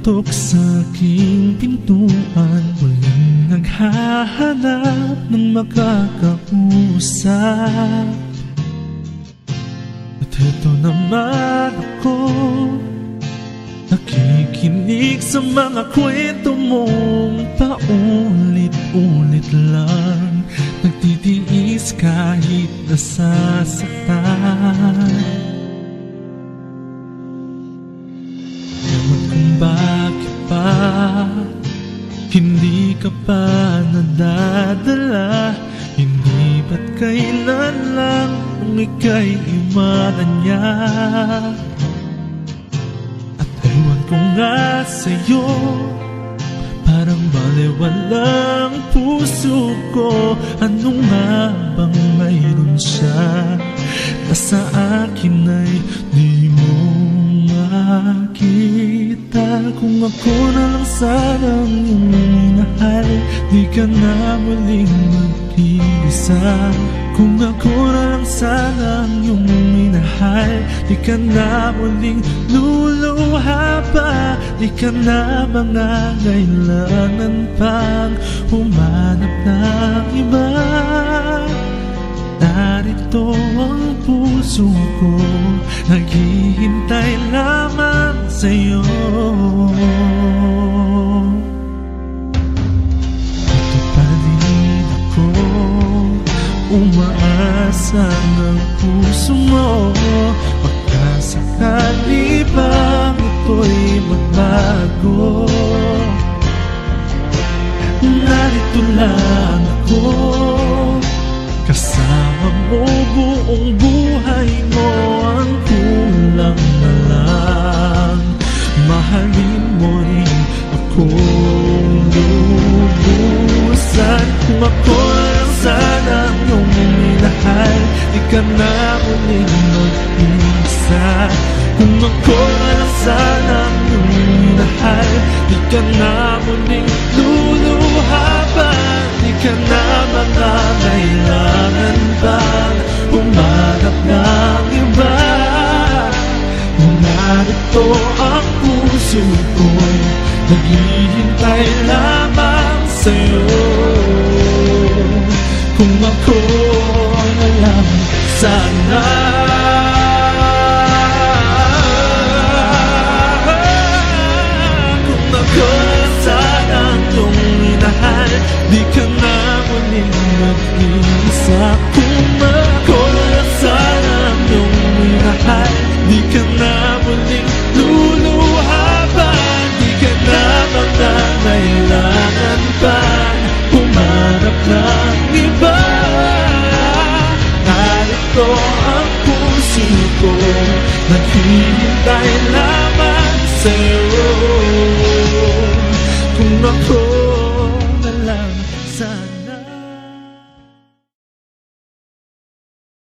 Tutok sa aking pintuan, muling naghahanap ng makakausap. At heto naman ako, nakikinig sa mga kwento mong paulit-ulit lang, nagtitiis kahit nasasaktan. Ewan kung bakit pa hindi ka pa nadadala, hindi ba't kailan lang kung ika'y iwanan niya. At ewan ko nga sa'yo, parang baliwalang puso ko, ano nga bang mayroon siya na sa akin ay di mo makita. Kung ako na lang sanang iyong minahal, di ka na muling mag-iisa. Kung ako na lang sanang iyong minahal, di ka na muling luluha pa. Di ka na mangangailangan pang humanap ng iba. Narito ang puso ko, naghihintay lamang sa'yo. Ito pa rin ako, umaasa ng puso mo, baka sakali bang ito'y magbago. Narito lang ako, kasama mo buong buhay mo. Ang kulang na lang, mahalin mo rin ako lubusan. Kung ako lang sanang iyong minahal, di ka na muling mag-isa. Kung ako lang sanang iyong minahal, di ka na muling luluha pa. Di ka na mangangailangan bang humanap ng iba. Narito ang puso ko'y naghihintay lamang sa'yo. Kung ako na lang sana, kung ako sanang iyong minahal, di ka na muling mag-isa. Kung ako lang sanang iyong minahal, di ka na muling luluha pa. Di ka na mangangailangan pa humanap ng iba. Narito ang puso ko, naghihintay lamang sa'yo. Kung ako